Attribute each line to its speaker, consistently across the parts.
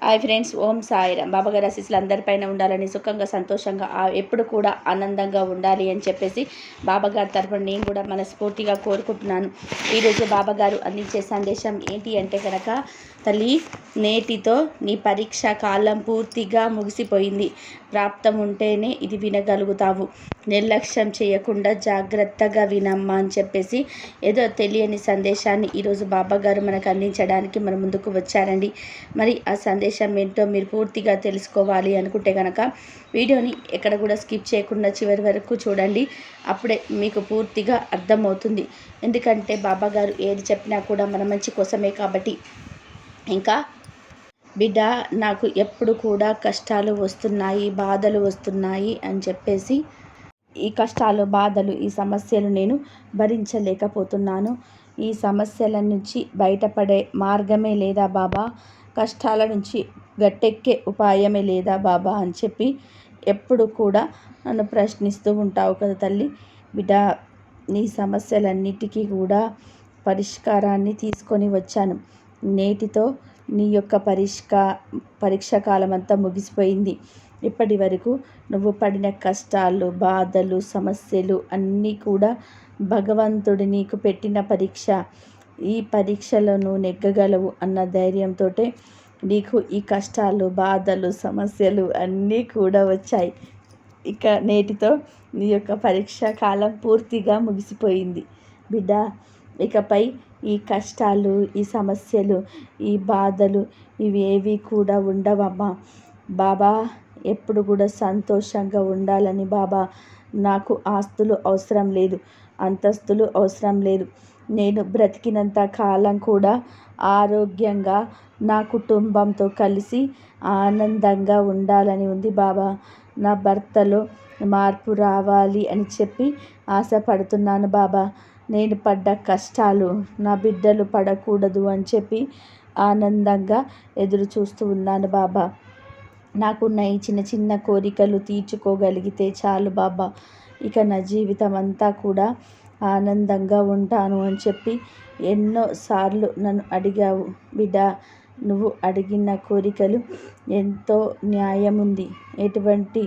Speaker 1: Hi friends, ఓం సాయిరామ్. బాబాగారి ఆశీస్సులు అందరిపైన ఉండాలని, సుఖంగా సంతోషంగా ఎప్పుడు కూడా ఆనందంగా ఉండాలి అని చెప్పేసి బాబాగారి తరఫున నేను కూడా మనస్ఫూర్తిగా కోరుకుంటున్నాను. ఈరోజు బాబాగారు అందించే సందేశం ఏంటి అంటే కనుక, తల్లి, నేటితో నీ పరీక్ష కాలం పూర్తిగా ముగిసిపోయింది. ప్రాప్తం ఉంటేనే ఇది వినగలుగుతావు. నిర్లక్ష్యం చేయకుండా జాగ్రత్తగా వినమ్మా అని చెప్పేసి ఏదో తెలియని సందేశాన్ని ఈరోజు బాబాగారు మనకు అందించడానికి మన ముందుకు వచ్చారండి. మరి ఆ సందేశం ఏంటో మీరు పూర్తిగా తెలుసుకోవాలి అనుకుంటే కనుక వీడియోని ఎక్కడ కూడా స్కిప్ చేయకుండా చివరి వరకు చూడండి. అప్పుడే మీకు పూర్తిగా అర్థమవుతుంది. ఎందుకంటే బాబాగారు ఏది చెప్పినా కూడా మన మంచి కోసమే కాబట్టి. ఇంకా బిడ్డ, నాకు ఎప్పుడు కూడా కష్టాలు వస్తున్నాయి, బాధలు వస్తున్నాయి అని చెప్పేసి ఈ కష్టాలు, బాధలు, ఈ సమస్యలు నేను భరించలేకపోతున్నాను. ఈ సమస్యల నుంచి బయటపడే మార్గమే లేదా బాబా? కష్టాల నుంచి గట్టెక్కే ఉపాయమే లేదా బాబా అని చెప్పి ఎప్పుడు కూడా నన్ను ప్రశ్నిస్తూ ఉంటావు కదా తల్లి. బిడ్డ, నీ సమస్యలన్నిటికీ కూడా పరిష్కారాన్ని తీసుకొని వచ్చాను. నేటితో నీ యొక్క పరీక్ష కాలం అంతా ముగిసిపోయింది. ఇప్పటి వరకు నువ్వు పడిన కష్టాలు, బాధలు, సమస్యలు అన్నీ కూడా భగవంతుడు నీకు పెట్టిన పరీక్ష. ఈ పరీక్షలో నువ్వు నెగ్గగలవు అన్న ధైర్యంతో నీకు ఈ కష్టాలు, బాధలు, సమస్యలు అన్నీ కూడా వచ్చాయి. ఇక నేటితో నీ యొక్క పరీక్ష కాలం పూర్తిగా ముగిసిపోయింది. బిడ్డ, ఇకపై ఈ కష్టాలు, ఈ సమస్యలు, ఈ బాధలు ఇవేవి కూడా ఉండవమ్మా. బాబా ఎప్పుడు కూడా సంతోషంగా ఉండాలని. బాబా, నాకు ఆస్తులు అవసరం లేదు, అంతస్తులు అవసరం లేదు. నేను బ్రతికినంత కాలం కూడా ఆరోగ్యంగా నా కుటుంబంతో కలిసి ఆనందంగా ఉండాలని ఉంది బాబా. నా భర్తలో మార్పు రావాలి అని చెప్పి ఆశపడుతున్నాను బాబా. నేను పడ్డ కష్టాలు నా బిడ్డలు పడకూడదు అని చెప్పి ఆనందంగా ఎదురు చూస్తూ ఉన్నాను బాబా. నాకున్న ఈ చిన్న చిన్న కోరికలు తీర్చుకోగలిగితే చాలు బాబా. ఇక నా జీవితం అంతా కూడా ఆనందంగా ఉంటాను అని చెప్పి ఎన్నోసార్లు నన్ను అడిగావు బిడ్డ. నువ్వు అడిగిన కోరికలు ఎంతో న్యాయం ఉంది. ఎటువంటి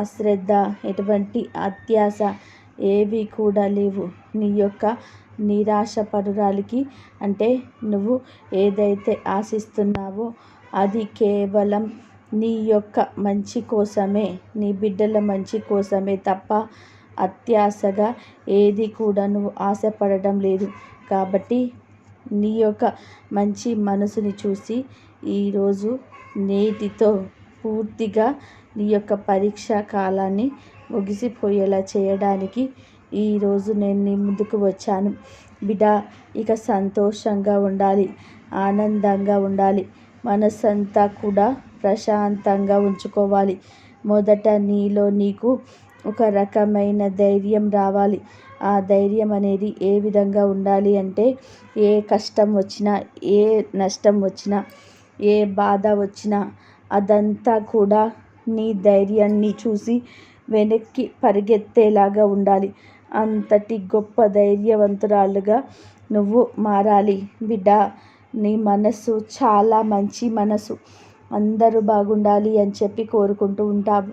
Speaker 1: అశ్రద్ధ, ఎటువంటి అత్యాశ ఏవి కూడా లేవు. నీ యొక్క నిరాశపరురాలికి అంటే నువ్వు ఏదైతే ఆశిస్తున్నావో అది కేవలం నీ యొక్క మంచి కోసమే, నీ బిడ్డల మంచి కోసమే తప్ప అత్యాశగా ఏది కూడా నువ్వు ఆశపడడం లేదు. కాబట్టి నీ యొక్క మంచి మనసుని చూసి ఈరోజు నేటితో పూర్తిగా నీ యొక్క పరీక్ష కాలాన్ని ముగిసిపోయేలా చేయడానికి ఈరోజు నేను నీ ముందుకు వచ్చాను. బిడ్డ, ఇక సంతోషంగా ఉండాలి, ఆనందంగా ఉండాలి. మనసంతా కూడా ప్రశాంతంగా ఉంచుకోవాలి. మొదట నీలో నీకు ఒక రకమైన ధైర్యం రావాలి. ఆ ధైర్యం అనేది ఏ విధంగా ఉండాలి అంటే, ఏ కష్టం వచ్చినా, ఏ నష్టం వచ్చినా, ఏ బాధ వచ్చినా అదంతా కూడా నీ ధైర్యాన్ని చూసి వెనక్కి పరిగెత్తేలాగా ఉండాలి. అంతటి గొప్ప ధైర్యవంతురాలుగా నువ్వు మారాలి. బిడ్డ, నీ మనసు చాలా మంచి మనసు. అందరూ బాగుండాలి అని చెప్పి కోరుకుంటూ ఉంటావు.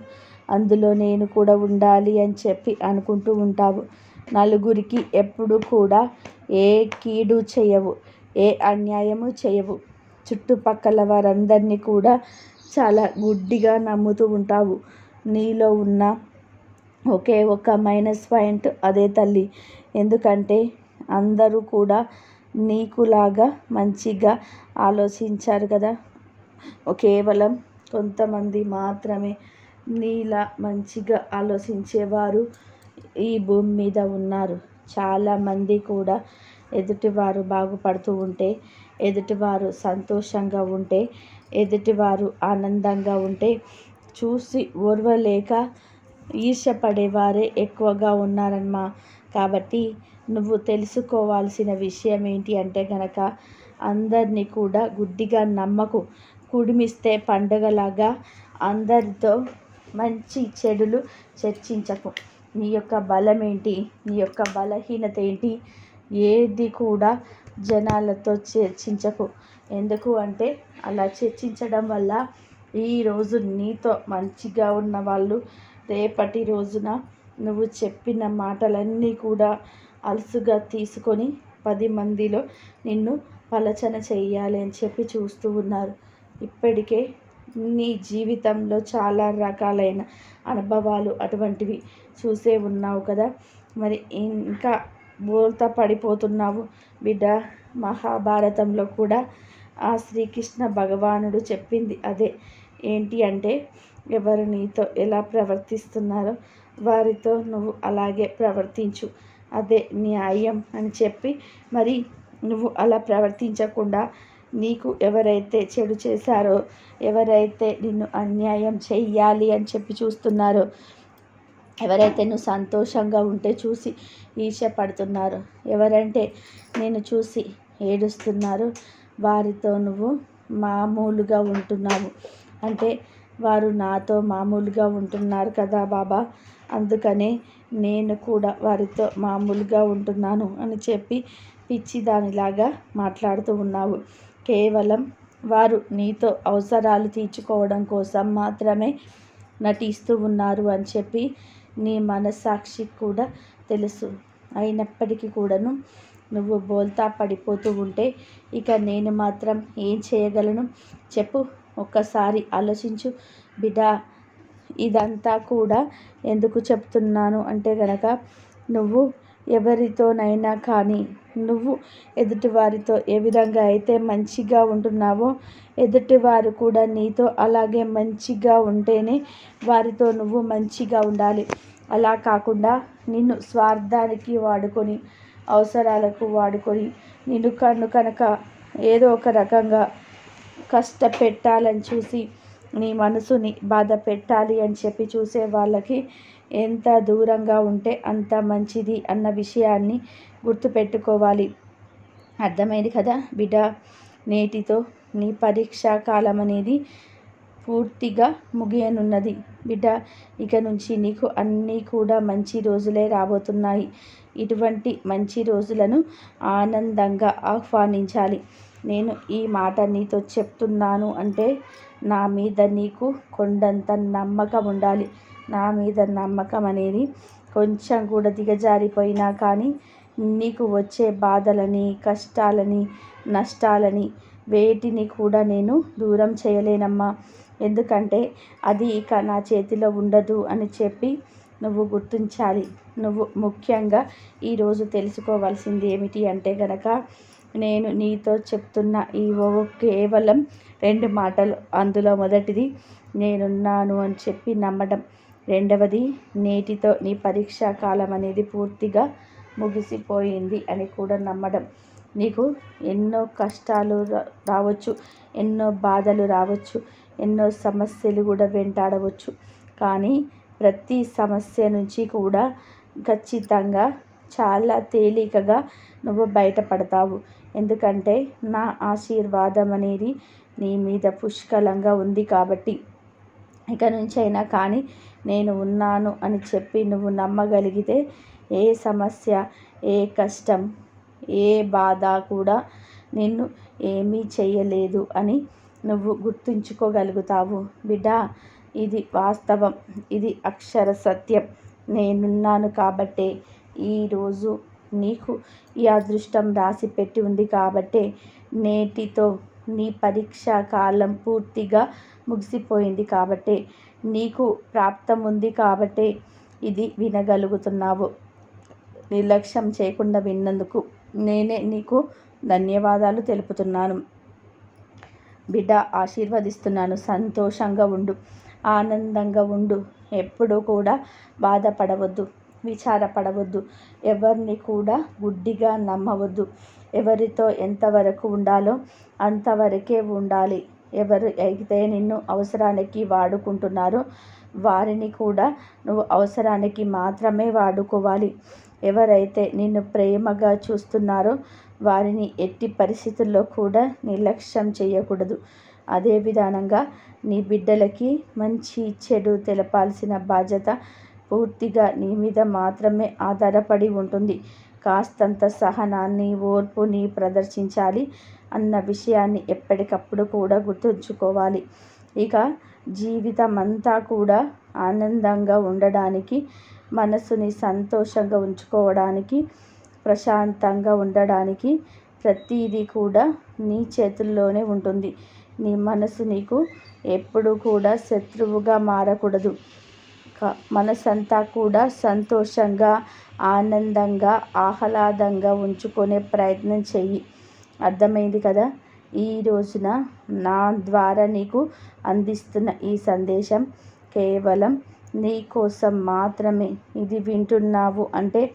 Speaker 1: అందులో నేను కూడా ఉండాలి అని చెప్పి అనుకుంటూ ఉంటావు. నలుగురికి ఎప్పుడు కూడా ఏ కీడు చేయవు, ఏ అన్యాయము చేయవు. చుట్టుపక్కల వారందరినీ కూడా చాలా గుడ్డిగా నమ్ముతూ ఉంటావు. నీలో ఉన్న ఒకే ఒక మైనస్ పాయింట్ అదే తల్లి. ఎందుకంటే అందరూ కూడా నీకులాగా మంచిగా ఆలోచించారు కదా. కేవలం కొంతమంది మాత్రమే నీలా మంచిగా ఆలోచించేవారు ఈ భూమి మీద ఉన్నారు. చాలామంది కూడా ఎదుటివారు బాగుపడుతూ ఉంటే, ఎదుటివారు సంతోషంగా ఉంటే, ఎదుటివారు ఆనందంగా ఉంటే చూసి ఓర్వలేక ఈర్ష్యపడేవారే ఎక్కువగా ఉన్నారమ్మా. కాబట్టి నువ్వు తెలుసుకోవాల్సిన విషయం ఏంటి అంటే కనుక, అందరినీ కూడా గుడ్డిగా నమ్మకు. కుడిమిస్తే పండుగలాగా అందరితో మంచి చెడులు చర్చించకు. నీ యొక్క బలం ఏంటి, నీ యొక్క బలహీనత ఏంటి, ఏది కూడా జనాలతో చర్చించకు. ఎందుకు అంటే అలా చర్చించడం వల్ల ఈరోజు నీతో మంచిగా ఉన్న వాళ్ళు రేపటి రోజున నువ్వు చెప్పిన మాటలన్నీ కూడా అలసుగా తీసుకొని 10 మందిలో నిన్ను పలచన చెయ్యాలి అని చెప్పి చూస్తూ ఉన్నారు. ఇప్పటికే నీ జీవితంలో చాలా రకాలైన అనుభవాలు అటువంటివి చూసే ఉన్నావు కదా. మరి ఇంకా బోల్తా పడిపోతున్నావు బిడ్డ. మహాభారతంలో కూడా ఆ శ్రీకృష్ణ భగవానుడు చెప్పింది అదే. ఏంటి అంటే ఎవరు నీతో ఎలా ప్రవర్తిస్తున్నారో వారితో నువ్వు అలాగే ప్రవర్తించు, అదే న్యాయం అని చెప్పి, మరి నువ్వు అలా ప్రవర్తించకుండా నీకు ఎవరైతే చెడు చేశారో, ఎవరైతే నిన్ను అన్యాయం చెయ్యాలి అని చెప్పి చూస్తున్నారో, ఎవరైతే నువ్వు సంతోషంగా ఉంటే చూసి ఈర్ష్య పడుతున్నారో, ఎవరంటే నేను చూసి ఏడుస్తున్నారో వారితో నువ్వు మామూలుగా ఉంటున్నావు. అంటే వారు నాతో మామూలుగా ఉంటున్నారు కదా బాబా, అందుకనే నేను కూడా వారితో మామూలుగా ఉంటున్నాను అని చెప్పి పిచ్చిదానిలాగా మాట్లాడుతూ ఉన్నావు. కేవలం వారు నీతో అవసరాలు తీర్చుకోవడం కోసం మాత్రమే నటిస్తూ ఉన్నారు అని చెప్పి నీ మనస్సాక్షికి కూడా తెలుసు. అయినప్పటికీ కూడాను నువ్వు బోల్తా పడిపోతూ ఉంటే ఇక నేను మాత్రం ఏం చేయగలను చెప్పు. ఒక్కసారి ఆలోచించు బిడ్డ. ఇదంతా కూడా ఎందుకు చెప్తున్నాను అంటే గనక, నువ్వు ఎవరితోనైనా కానీ నువ్వు ఎదుటివారితో ఏ విధంగా అయితే మంచిగా ఉంటున్నావో ఎదుటివారు కూడా నీతో అలాగే మంచిగా ఉంటేనే వారితో నువ్వు మంచిగా ఉండాలి. అలా కాకుండా నిన్ను స్వార్థానికి వాడుకొని, అవసరాలకు వాడుకొని, నిన్ను కనుక ఏదో ఒక రకంగా కష్టపెట్టాలని చూసి నీ మనసుని బాధ పెట్టాలి అని చెప్పి చూసే వాళ్ళకి ఎంత దూరంగా ఉంటే అంత మంచిది అన్న విషయాన్ని గుర్తుపెట్టుకోవాలి. అర్థమైంది కదా బిడ్డ. నేటితో నీ పరీక్షా కాలం అనేది పూర్తిగా ముగియనున్నది బిడ్డ. ఇక నుంచి నీకు అన్నీ కూడా మంచి రోజులే రాబోతున్నాయి. ఇటువంటి మంచి రోజులను ఆనందంగా ఆహ్వానించాలి. నేను ఈ మాట నీతో చెప్తున్నాను అంటే నా మీద నీకు కొండంత నమ్మకం ఉండాలి. నా మీద నమ్మకం అనేది కొంచెం కూడా దిగజారిపోయినా కానీ నీకు వచ్చే బాధలని, కష్టాలని, నష్టాలని వేటిని కూడా నేను దూరం చేయలేనమ్మా. ఎందుకంటే అది ఇక నా చేతిలో ఉండదు అని చెప్పి నువ్వు గుర్తించాలి. నువ్వు ముఖ్యంగా ఈరోజు తెలుసుకోవాల్సింది ఏమిటి అంటే గనక, నేను నీతో చెప్తున్న ఈ కేవలం 2 మాటలు. అందులో మొదటిది నేనున్నాను అని చెప్పి నమ్మడం, రెండవది నేటితో నీ పరీక్షా కాలం అనేది పూర్తిగా ముగిసిపోయింది అని కూడా నమ్మడం. నీకు ఎన్నో కష్టాలు రావచ్చు, ఎన్నో బాధలు రావచ్చు, ఎన్నో సమస్యలు కూడా వెంటాడవచ్చు. కానీ ప్రతి సమస్య నుంచి కూడా ఖచ్చితంగా చాలా తేలికగా నువ్వు బయటపడతావు. ఎందుకంటే నా ఆశీర్వాదం అనేది నీ మీద పుష్కలంగా ఉంది కాబట్టి. ఇక నుంచైనా కానీ నేను ఉన్నాను అని చెప్పి నువ్వు నమ్మగలిగితే ఏ సమస్య, ఏ కష్టం, ఏ బాధ కూడా నిన్ను ఏమీ చేయలేదు అని నువ్వు గుర్తుంచుకోగలుగుతావు బిడ్డ. ఇది వాస్తవం, ఇది అక్షర సత్యం. నేనున్నాను కాబట్టే ఈరోజు నీకు ఈ అదృష్టం రాసి పెట్టి ఉంది కాబట్టే నేటితో నీ పరీక్షా కాలం పూర్తిగా ముగిసిపోయింది కాబట్టే, నీకు ప్రాప్తం ఉంది కాబట్టే ఇది వినగలుగుతున్నావు. నిర్లక్ష్యం చేయకుండా విన్నందుకు నేనే నీకు ధన్యవాదాలు తెలుపుతున్నాను బిడ్డ. ఆశీర్వదిస్తున్నాను. సంతోషంగా ఉండు, ఆనందంగా ఉండు. ఎప్పుడూ కూడా బాధపడవద్దు, విచారపడవద్దు, ఎవరిని కూడా గుడ్డిగా నమ్మవద్దు. ఎవరితో ఎంతవరకు ఉండాలో అంతవరకే ఉండాలి. ఎవరు అయితే నిన్ను అవసరానికి వాడుకుంటున్నారో వారిని కూడా నువ్వు అవసరానికి మాత్రమే వాడుకోవాలి. ఎవరైతే నిన్ను ప్రేమగా చూస్తున్నారో వారిని ఎట్టి పరిస్థితుల్లో కూడా నిర్లక్ష్యం చేయకూడదు. అదే విధానంగా నీ బిడ్డలకి మంచి చెడు తెలపాల్సిన బాధ్యత పూర్తిగా నీ మీద మాత్రమే ఆధారపడి ఉంటుంది. కాస్తంత సహనాన్ని ఓర్పుని ప్రదర్శించాలి అన్న విషయాన్ని ఎప్పటికప్పుడు కూడా గుర్తుంచుకోవాలి. ఇక జీవితం అంతా కూడా ఆనందంగా ఉండడానికి, మనసుని సంతోషంగా ఉంచుకోవడానికి, ప్రశాంతంగా ఉండడానికి ప్రతిదీ కూడా నీ చేతుల్లోనే ఉంటుంది. నీ మనసు నీకు ఎప్పుడు కూడా శత్రువుగా మారకూడదు. మనసంతా కూడా సంతోషంగా, ఆనందంగా, ఆహ్లాదంగా ఉంచుకునే ప్రయత్నం చెయ్యి. అర్థమైంది కదా? ఈ రోజున నా ద్వారా నీకు అందిస్తున్న ఈ సందేశం కేవలం నీ కోసం మాత్రమే. ఇది వింటున్నావు అంటే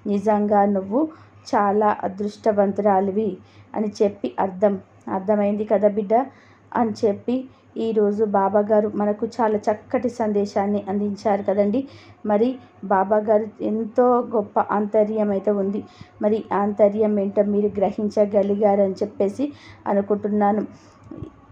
Speaker 1: నిజంగా నువ్వు చాలా అదృష్టవంతురాలివి అని చెప్పి అర్థమైంది కదా బిడ్డ అని చెప్పి ఈరోజు బాబాగారు మనకు చాలా చక్కటి సందేశాన్ని అందించారు కదండి. మరి బాబాగారు ఎంతో గొప్ప ఆంతర్యం అయితే ఉంది. మరి ఆంతర్యం ఏంటో మీరు గ్రహించగలిగారని చెప్పేసి అనుకుంటున్నాను.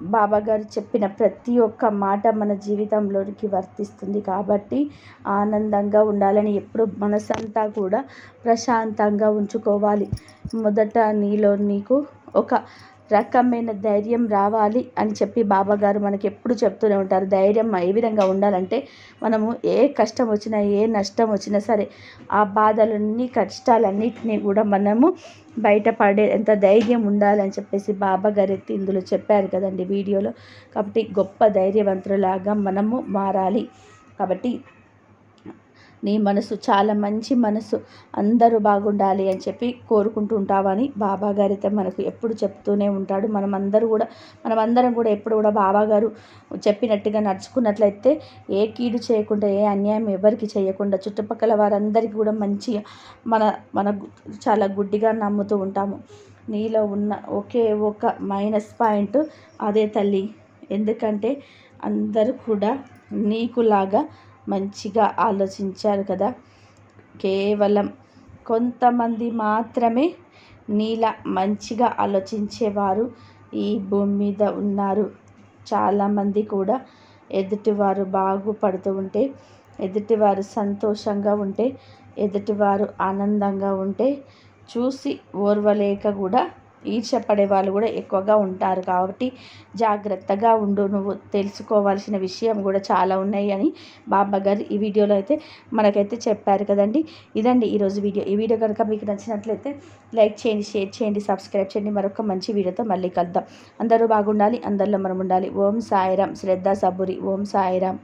Speaker 1: బాబాగారు చెప్పిన ప్రతి ఒక్క మాట మన జీవితంలోనికి వర్తిస్తుంది కాబట్టి ఆనందంగా ఉండాలని ఎప్పుడు మనసంతా కూడా ప్రశాంతంగా ఉంచుకోవాలి. మొదట నీలో నీకు ఒక రకమైన ధైర్యం రావాలి అని చెప్పి బాబాగారు మనకి ఎప్పుడు చెప్తూనే ఉంటారు. ధైర్యం ఏ విధంగా ఉండాలంటే మనము ఏ కష్టం వచ్చినా, ఏ నష్టం వచ్చినా సరే ఆ బాధలన్నీ, కష్టాలన్నిటినీ కూడా మనము బయటపడేంత ధైర్యం ఉండాలని చెప్పేసి బాబాగారు అయితే ఇందులో చెప్పారు కదండి వీడియోలో. కాబట్టి గొప్ప ధైర్యవంతులాగా మనము మారాలి. కాబట్టి నీ మనసు చాలా మంచి మనసు, అందరూ బాగుండాలి అని చెప్పి కోరుకుంటూ ఉంటావని బాబాగారు అయితే మనకు ఎప్పుడు చెప్తూనే ఉంటాడు. మనమందరం కూడా ఎప్పుడు కూడా బాబాగారు చెప్పినట్టుగా నడుచుకున్నట్లయితే ఏ కీడు చేయకుండా, ఏ అన్యాయం ఎవరికి చేయకుండా, చుట్టుపక్కల వారందరికీ కూడా మంచిగా మన చాలా గుడ్డిగా నమ్ముతూ ఉంటాము. నీలో ఉన్న ఒకే ఒక మైనస్ పాయింట్ అదే తల్లి. ఎందుకంటే అందరూ కూడా నీకులాగా మంచిగా ఆలోచించారు కదా. కేవలం కొంతమంది మాత్రమే నీలా మంచిగా ఆలోచించేవారు ఈ భూమి మీద ఉన్నారు. చాలామంది కూడా ఎదుటివారు బాగుపడుతూ ఉంటే, ఎదుటివారు సంతోషంగా ఉంటే, ఎదుటివారు ఆనందంగా ఉంటే చూసి ఓర్వలేక కూడా ఈర్ష్యపడే వాళ్ళు కూడా ఎక్కువగా ఉంటారు. కాబట్టి జాగ్రత్తగా ఉండు. నువ్వు తెలుసుకోవాల్సిన విషయం కూడా చాలా ఉన్నాయి అని బాబాగారు ఈ వీడియోలో అయితే మనకైతే చెప్పారు కదండి. ఇదండి ఈరోజు వీడియో. ఈ వీడియో కనుక మీకు నచ్చినట్లయితే లైక్ చేయండి, షేర్ చేయండి, సబ్స్క్రైబ్ చేయండి. మరొక మంచి వీడియోతో మళ్ళీ కలుద్దాం. అందరూ బాగుండాలి, అందరిలో మనం ఉండాలి. ఓం సాయిరాం. శ్రద్ధ సబూరి. ఓం సాయిరాం.